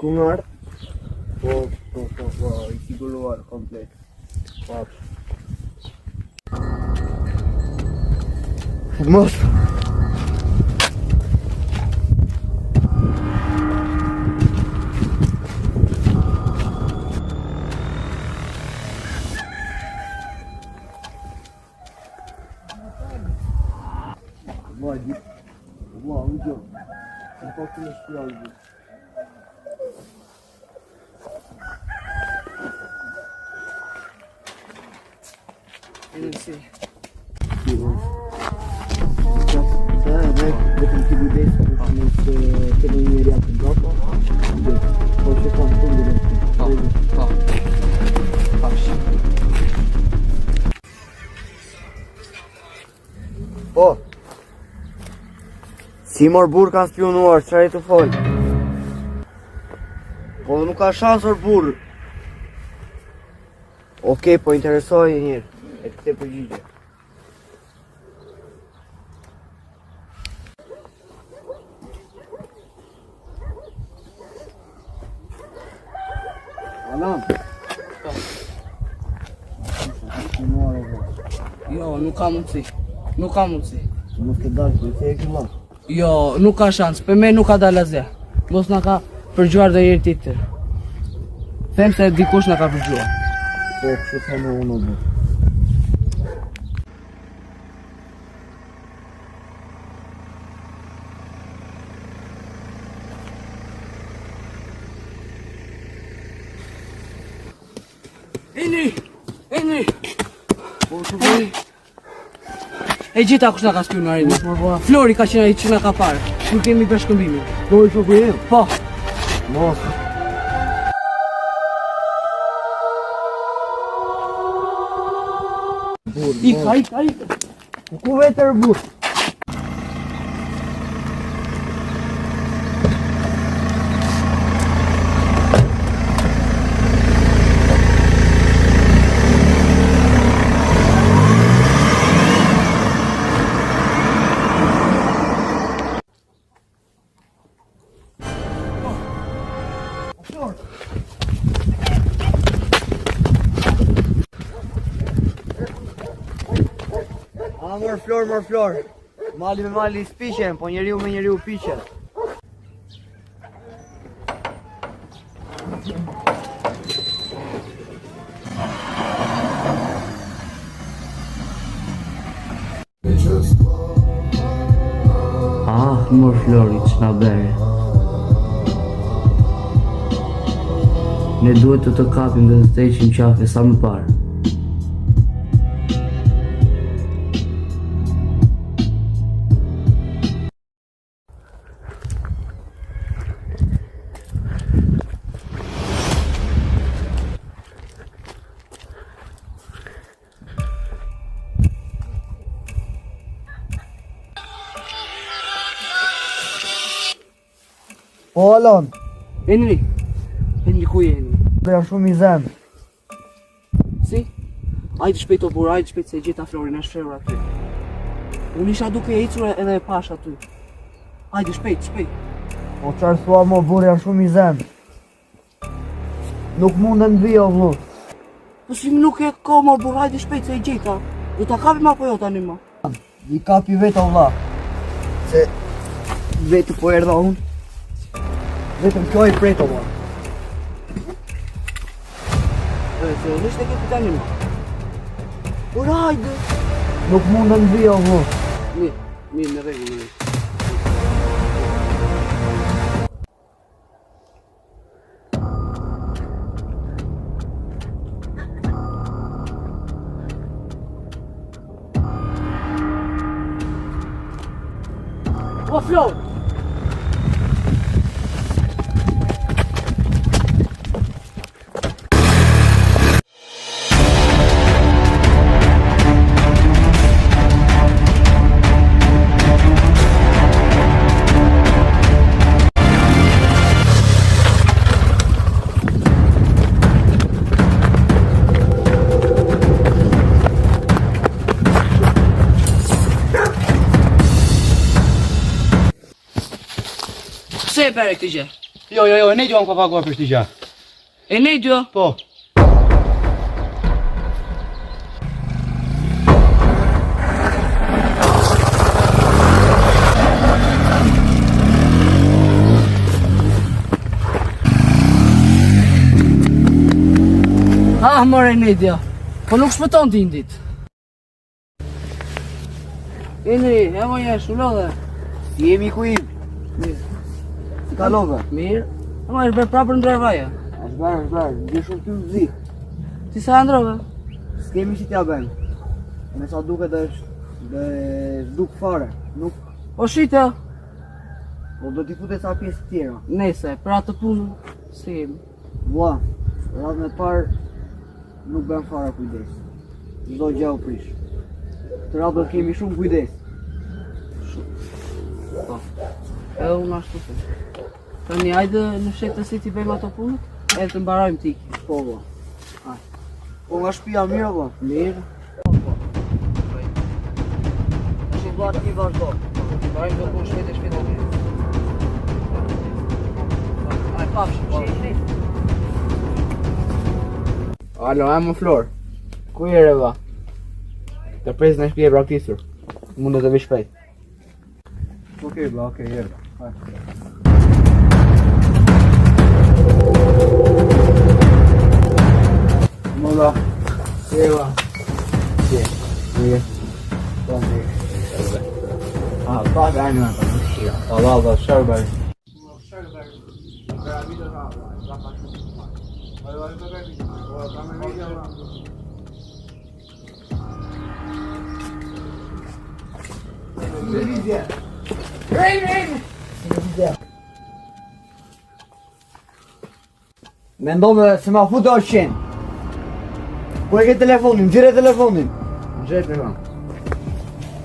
Kungar. Po, i siguruar komplet. Po. Mos. Uau, uđo. Sam potpuno špijali. Sì. Vetëm ti kujdes nëse ke një njeri aty mbrapa. Po që kam fundin. Po. Pash. Po. Si mor burr kanë spionuar, çfarë të fol? Po nuk ka shansor burr. Okej, po interesoj njërë. E këtë përgjigje. Alam. Jo, nuk ka mundësi. Nuk ka mundësi. Nuk ke dalë, po se e ke vëlla. Jo, nuk ka shans. Për me nuk ka dalë asgjë. Mos na ka përgjuar dhe njëri tjetër. Them se dikush na ka përgjuar. Po, kështu them unë bu. Eni! Po, të bëj. E gjitha kush na ka spionuar ini. Flori ka qenë ai që na ka parë. Kur kemi bashkëmbimin. Flori po bëjë? Po. Mos. Ik. Ku vetër burr? Mor flor. Mali me mali spiqen, po njeriu me njeriu piqen. Mor Flori, ç'na bëre? Ne duhet të kapim dhe të heqim qafe sa më parë. Po, Alon. Henry ku je Henry? Dhe janë shumë i zemë. Si? Hajde shpejt o burr, hajde shpejt se e gjeta Florin, është fshehur aty. Unë isha duke ecur edhe e pash aty. Hajde shpejt. Po çfarë thua mo burr, janë shumë i zemë. Nuk munden të vijë o vëll. Po si nuk e ka mor burr, hajde shpejt se e gjeta. Do ta kapim apo jo tani më? I kapi vetë o vëlla. Se vetë po erdha unë. Vetëm kjo i pret o vëlla. Se unë ishte këtë tani më. Por hajde. Nuk munden të vijë o vëll. Mirë, në rregull. O Flor! Pse e bere këtë gjë? Jo, e ne gjuam ka paguar për shtigja. E ne dio? Po. Ah, more ne dio. Po nuk shpëton dindit. Enri, e mo jesh, u lodhe. Si jemi ku im? Si kalove? Mirë. E mo jesh bërë prapër ndroj vaja. Është bërë, ndje shumë ty zi. Ti sa ndrove? S'kemi si t'ja ben. Me sa duket dhe s'duk fare. Nuk, O shite, po do t'i fute sa pjesë tjera. nese, pra të punë, si jemi. Vlla, radhën e parë nuk bën fare kujdes. Çdo gjë u prish. Të radhën kemi shumë kujdes. Po. E unë ashtu të. Tani hajde në shetë si ti bëjmë ato punët, e të mbarojmë ti. Po vlla. Po nga shtëpia mirë vlla. Mirë. Tash vlla ti vazhdo. Mbarojmë do punë shpejt e mirë. Ai pafshim. Alo, am Flor. Ku je reva? Të pres në shtëpi e braktisur. Mund të vi shpejt. Okej vlla, okej, erdha. Mola. Eva. Si. Mirë. Po mirë. Pa gajnë me të mëshira. Allah, shërbër. Mendove se ma futa është qenë. Po e ke telefonin, gjire telefonin. Në gjepë e kam.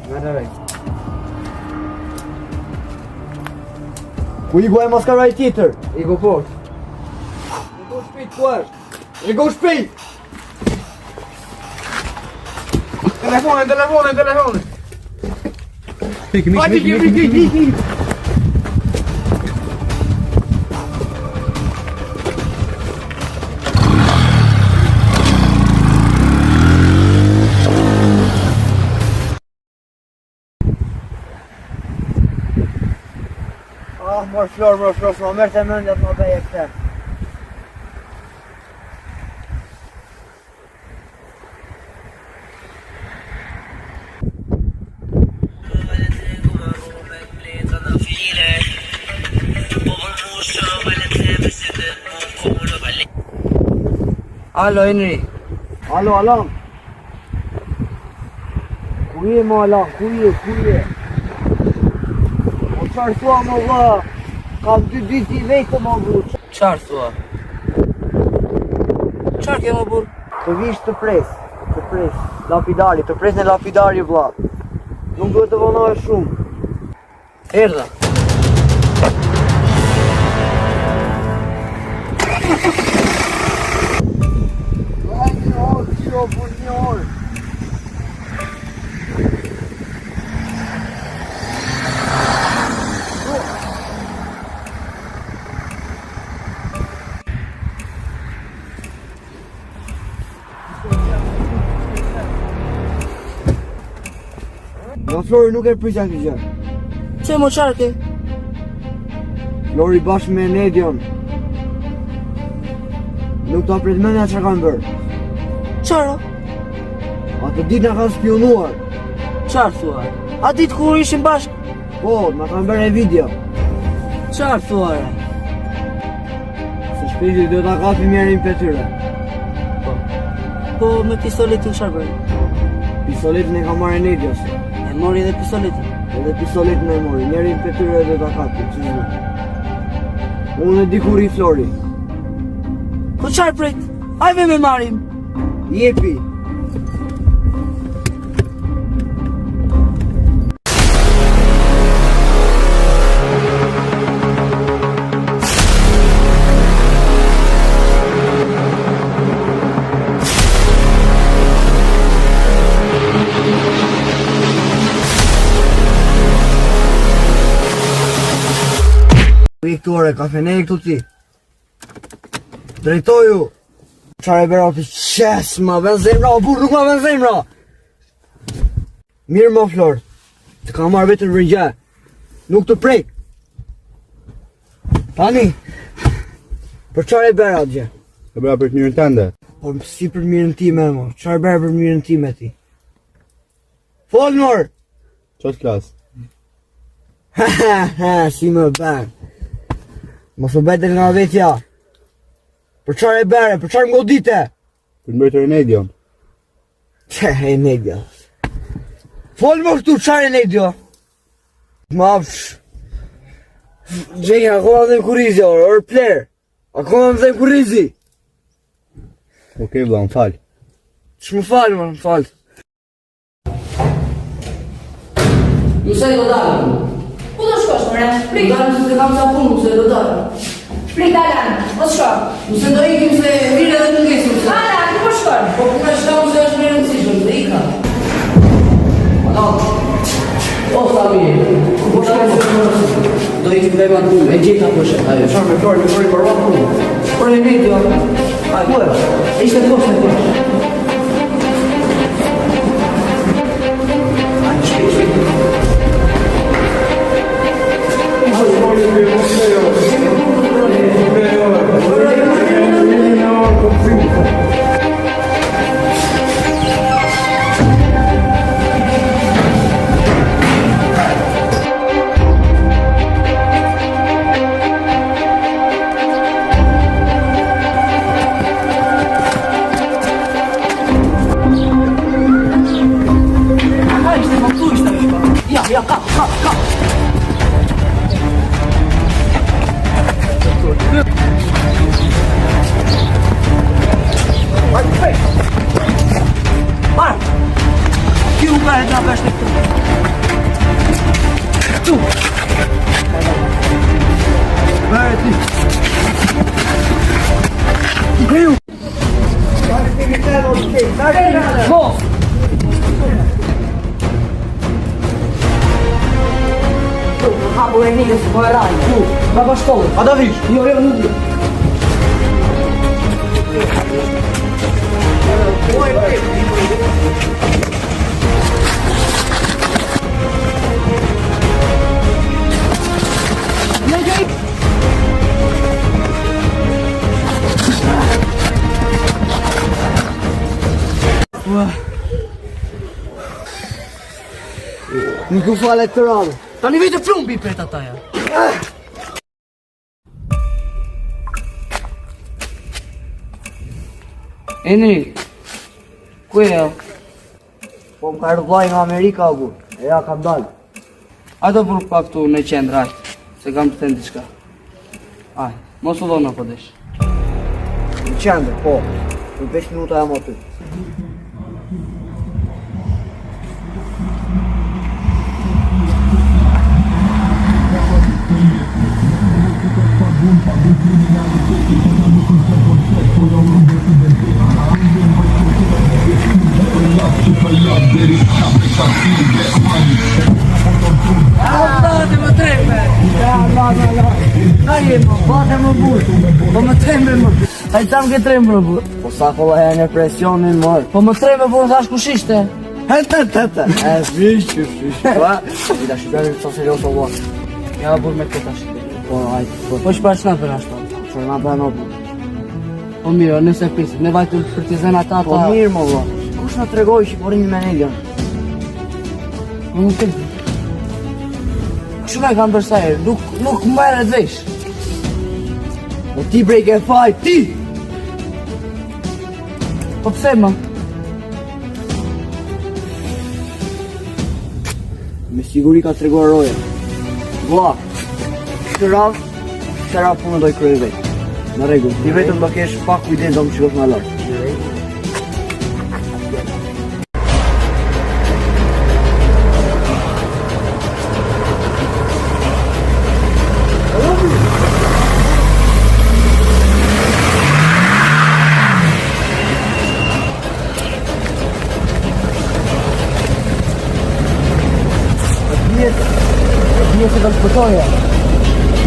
Në të vej. Ku i go e maskaraj tjetër. I go poshtë. E go shpejt ku është. E go shpejt. Telefonin. Mik. Ah, mor Flor, s'ma merë të mëndja të më beje këte. Alo, Henry. Alo, Alan. Ku je mo Alan, ku je? O qarë thua më vla, kam 2 ditë i vetë më vruq. Qarë thua? Qarë ke më burë? Të vish të pres, lapidari, të pres në lapidari vla. Nuk duhet të vonohe shumë. Erdha. Hajde në orë, qiro, për 1 orë. Nga Flori nuk e prisja këtë gjë. Që mo qarë ke? Flori bashkë me Nedion. Nuk të apret menja që kanë bërë. Qarë? Atë ditë nga kanë spionuar. Qarë thua? A ditë kur ishim bashkë? Po, nga kanë bërë e video. Qarë thua re? Se shpiti do t'a kapi mjerin për tyre. Po me pistoletin qarë bërë? Pistoletin e ka marrë Nedios. E mori edhe pistoletin. Edhe pistoletin e mori, njerin për tyre do t'a kapi, që zhë. Unë e di kur i Flori. Po qarë prit? Ajve me marim. Jepi. Redaktore, kafeneri këtu ti. Drejtoju. Çfarë e bëra ti? Qes, ma vën zemra, o burr, nuk ma vën zemra. Mirë më Flor. Të kam marrë vetëm rrëngja. Nuk të prek. Tani. Për çfarë e bëra atje? E bëra për të mirën tënde. Po si për mirën time, mo. Çfarë bëra për mirën time ti? Fol mor. Çfarë klas? Si më bën. Mos u bëj nga vetja. Për çfarë e bëre? Për çfarë ngodite? Për të mbrojtur Enedion. Çe Enedio. Fol më këtu çfarë Enedio? Mafsh. Gjenja, akoma më dhe kurizi, or player. Akoma më dhe kurizi. Okej, vëlla, më fal. Që më falë, më falë. Nëse do dalëm. Ku do shkosh, more? Prit. Dalëm se të kam sa punë, nëse do dalëm. Prit, Alan, mos shko. Nëse do ikim se mirë edhe të ngesim se. Alan, ku po shkon? Po puna që kam se është mirë rëndësishme, dhe ika. Alan. O, Samir, ku po shkon? Do ikim dhe ma të punë, e gjeta po shë. Ajo, Çfarë me Flori, për ronë punë? por e video. Ku e? Ishte të poshtë, poshtë. Ja, kap. Para! Aqui o cara da festa tu! Vai aqui! Veio! Vou! Rabo e nigga se vai lá, tu! Vai pra escola! A David! Eu não digo! Nuk u falet të radhë. Tani vete plumbi për të taja! Henry, ku e jo? Po më ka rëvlaj nga Amerika, bu. E ja kam dalë. Hajde për pak këtu në qendrë, hajde, se kam të thënë diçka. Hajde, mos u dhona po desh. Në qendër, po. Për 5 minuta jam aty. Bate më trembe! La. Hajde më, bate më burë! Po më trembe më! Hajde tam ke trembe më burë! Po sa kolla herë në presionin mërë. Po më trembe burë, thash kush ishte? Hëtë. E fish. Pa, i da shqipjani të serios o bërë. Ja burë me këtë ashtë. Po, hajde. Po shpar që na për ashtë? Që nga për në bërë. Po mirë, nëse pisim, ne vajtë për t'i zena ta. Po mirë më bërë. Kush në tregoj që po rinjë me Nedion? Po nuk të... Kështu me kam bërsa e, nuk më e vesh. Po ti break e faj, ti! Po pse më? Me siguri ka treguar roja. Vlla, këtë radhë punë do i kryej vetë. Në rregull, ti vetëm do kesh pak kujdes do më shikosh nga lart. Dije se da spëtoja.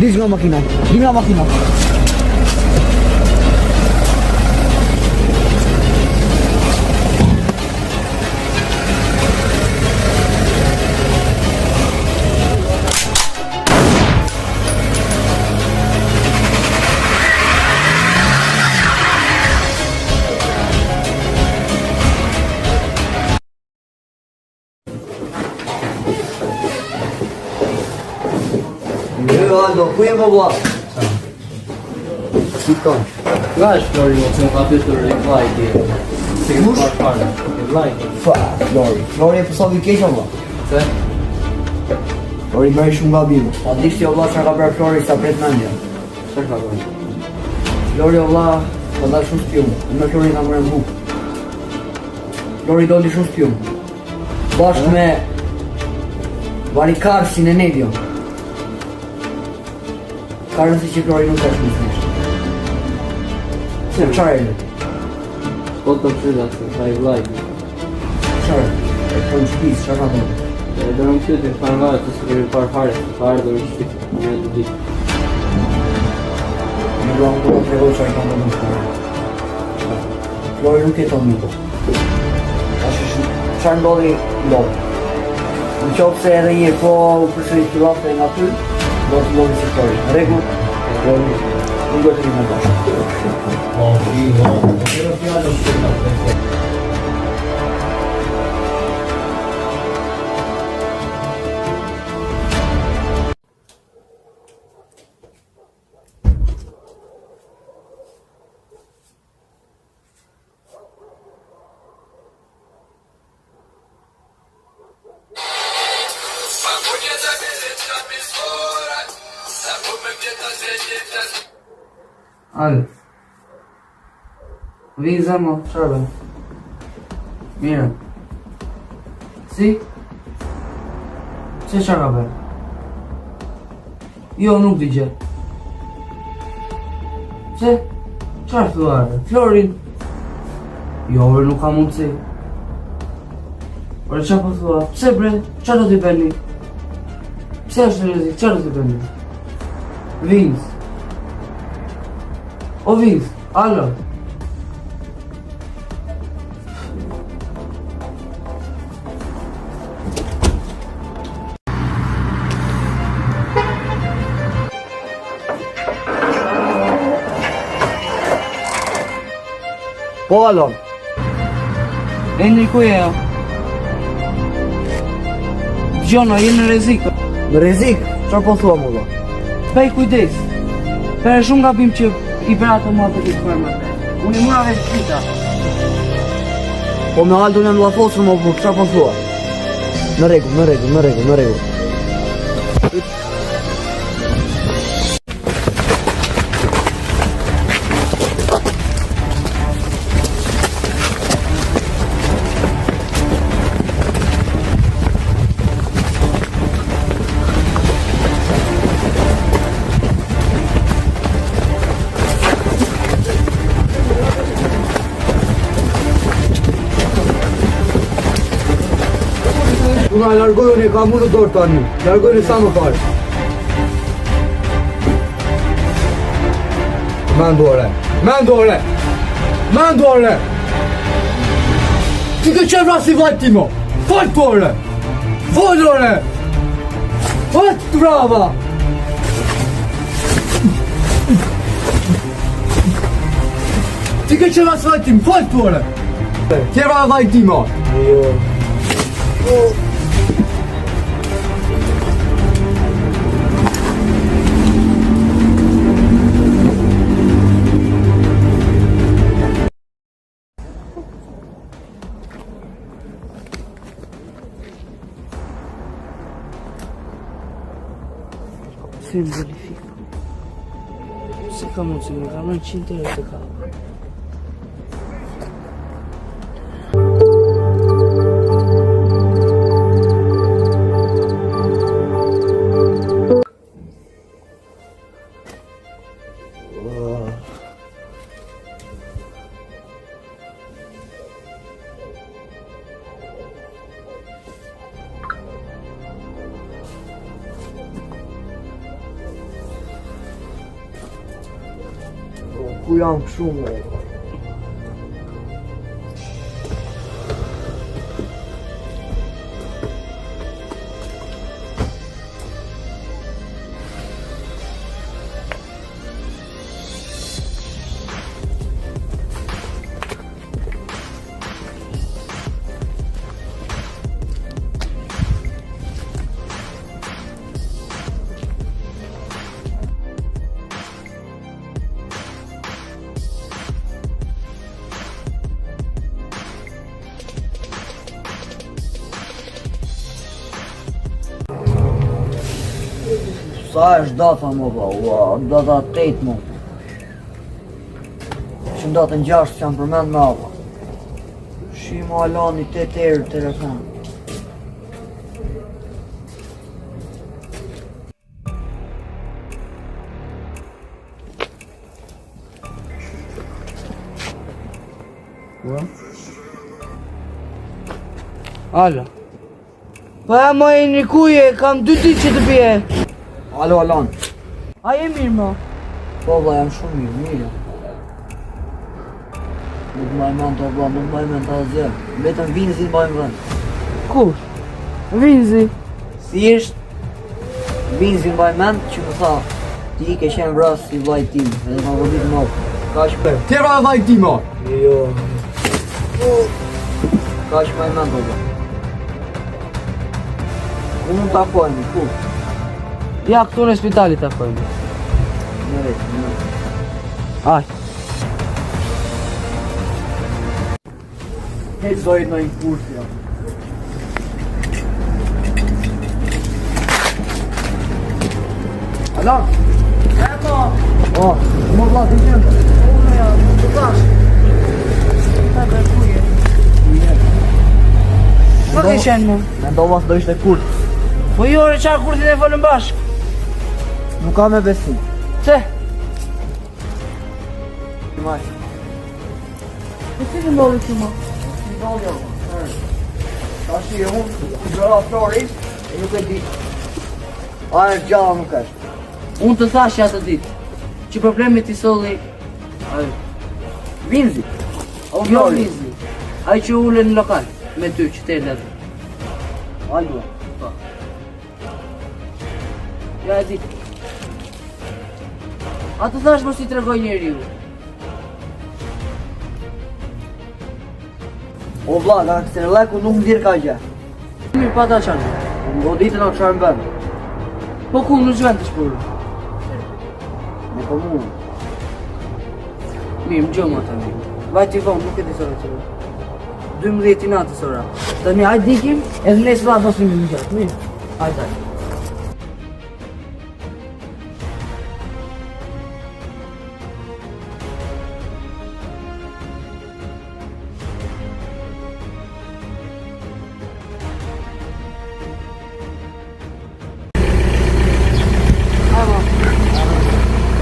Diz nga makina. Di nga makina. Aldo, ku je valla? Si ton? Nga është Flori, që më ka pyetur i vllajti. Se ke parë fare, i vllajti. Fa, Flori e pësovi keq valla. Se? Flori bëri shumë gabim. Pa dish ti valla çfarë ka bërë Flori sa pret mendja. Çfarë ka bërë? Flori valla ka dalë shumë spion. Unë Flori na morën buk. Flori doli shumë spion. Bashkë me Varikarsin e Nedion. Karën si që Flori nuk është misnish. Se qarë e lë? Po të përda se ka i vllajti. Qarë? E të në shpis, qarë ka dhëmë? E do në më pyetje çfarë nga që se kemi parë fare, se ka ardhur në shtëpi, në të ditë. Në do në do të tregoj qarë ka dhëmë në shpare. Flori nuk e të miko. Qarë ndodhi, ndodhi. Në qofë se edhe një po përsërit të lafte nga ty, do të ndodhi si Flori. Në regull, nuk do të rinë në bashkë. Ale. Viza mo, çfarë? Mirë. Si? Se çfarë ka bërë? Jo, nuk di gjë. Se? Çfarë thua? Florin? Jo, bre, nuk ka mundësi. Ore, çfarë po thua? Pse bre? Çfarë do t'i bëni? Pse është rrezik? Çfarë do t'i bëni? Vinz. O Vinz, alo. Po alo. Endri ku je jo? Gjono, je në rrezik. Në rrezik? Çfarë po thua mua? Bëj kujdes. Për shumë gabim që i bëra ato mua për t'i përmë. Unë i mura vetë kita. Po me Aldo në mllafosur më po çfarë po thua? Në rregull. Una largojuni, ka mundu dorë tani. Largojuni sa më parë. Mendore! Ti ke qenë rasi vajt ti mo! Fajt pore! Fajt brava! Ti ke qenë rasi vajt ti mo! Fajt pore! Kjera vajt ti mo! Se më verifico. Se ka mundë si më ka 900 euro të ka. ku jam shumë. Sa është data më ba, data 8 më. Që në datën 6 që jam përmend me ava. Shima alani 8 erë telefon. Alo. Pa e ma e një kuje, kam 2 ditë që të bje. Alo, Alan. A je mirë ma? Po, vla, jam shumë mirë. Nuk më ajmen të vla, nuk më ajmen të azje. Betën Vinzi në bajmë vend. Kur? Vinzi? Si ishtë Vinzi në bajmë vend që më tha, ti ke qenë vrasë si vlaj tim, edhe më vërbit më opë. Ka që për. Tjera e vaj tima! Jo. Ka që më ajmen të vla. Unë më takojnë, ku? Ja, këtu në spitalit të akojnë. Në vetë, në vetë. Aj. Hejtë zojtë në një kursi, ja. Alan! Ema! O, më vla, të gjendë. Unë ja, të tash. Ta dhe kuje. Më ke qenë mu? Me ndova se do ishte kurt. Po jo, re qarë kurtin e folën bashkë. Nuk ka me besim. Se? Maj. Po si të ndodhë që ma? Ta shi e unë, gjëra floris, e nuk e di. A e gjalla nuk është. Unë të thash që atë ditë, që problemi t'i solli... Vinzi. O jo Vinzi, ai që ule në lokal, me ty që t'erdhe atë. Aldo. Ja e di. A të thash mos i tregoj njeri ju. O vla, nga kësë në leku nuk më dirë ka gjë. Mirë pa ta qanë. Më goditën o qërë më bëndë. Po ku në zhvend të shpurë. Me po mu. Mirë, më gjomë ata mirë. Vaj t'i vonë, nuk e di sora që vë. 12 i natës ora. Të mi hajtë dikim, edhe nesë vla dosim më gjatë. Mirë, hajtë hajtë.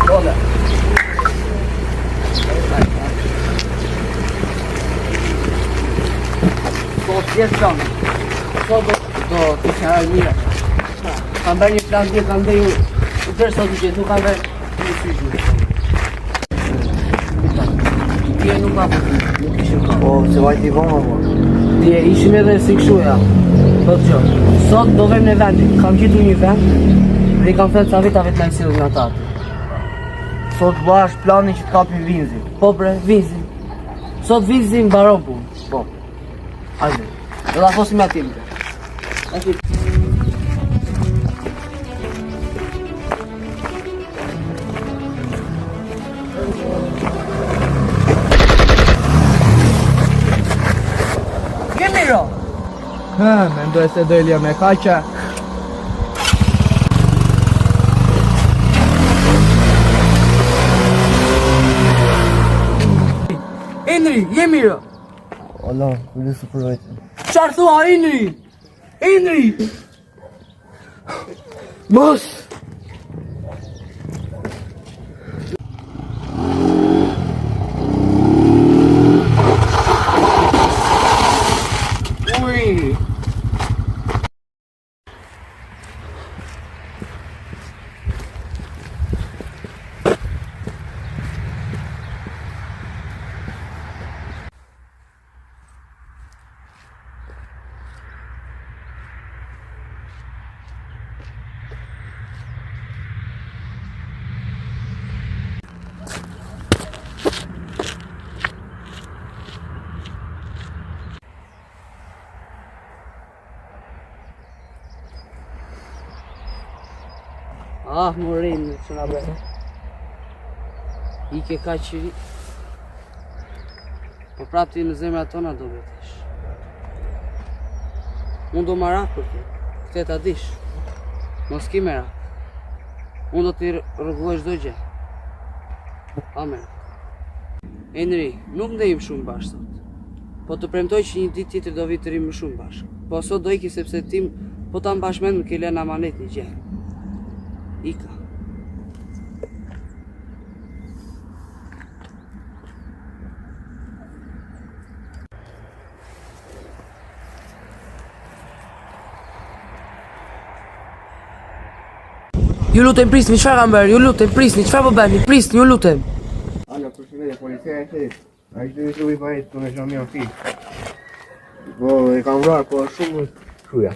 Dole. Sot jetë qanë. Sot do t'i qërë mira. Kam bërë një plan tje, kam bërë u tërë sot u gjithë, nuk kam bërë një syshë. Tje nuk ka përti, nuk ishim ka. O, se vajti vonë, po. Tje ishim edhe si këshuja. Po të gjo, sot do vem në vendin, kam gjitu një vend dhe i kam thënë ca vitave të nëjësirë nga ta. Sot vla është plani që t'kapin Vinzi. Po bre, Vinzi. Sot Vinzi më baron punë. Po. Hajde, do da fosim atim. Ati. Gjemiro! Mendoj se do ilja me kaqa. Indri, je mirë. Alan, kujde së përvejtë. Qarë thua, Indri? Indri! Mos! Ui! Ah, morin, që nga bërë. I ke ka qëri. Po prap ti në zemra tona do betesh. Unë do marak për ti, këtë ta dish. Mos ki merak. Unë do t'i rrugoj çdo gjë. Amen. Enri, nuk ndejmë shumë bashkë sot. Po të premtoj që një ditë tjetër do vi të rrimë më shumë bashkë. Po sot do iki sepse tim po ta mbashmend më ke lënë amanet një gjë. Ika. Ju lutem prisni, çfarë kam bërë? Ju lutem prisni, çfarë po bëni? Prisni, ju lutem. Alo, përshëndetje, policia e shtetit. A ishte një shubi pa jetë të me shumë një fi. Po, e kam vrarë, po shumë shruja.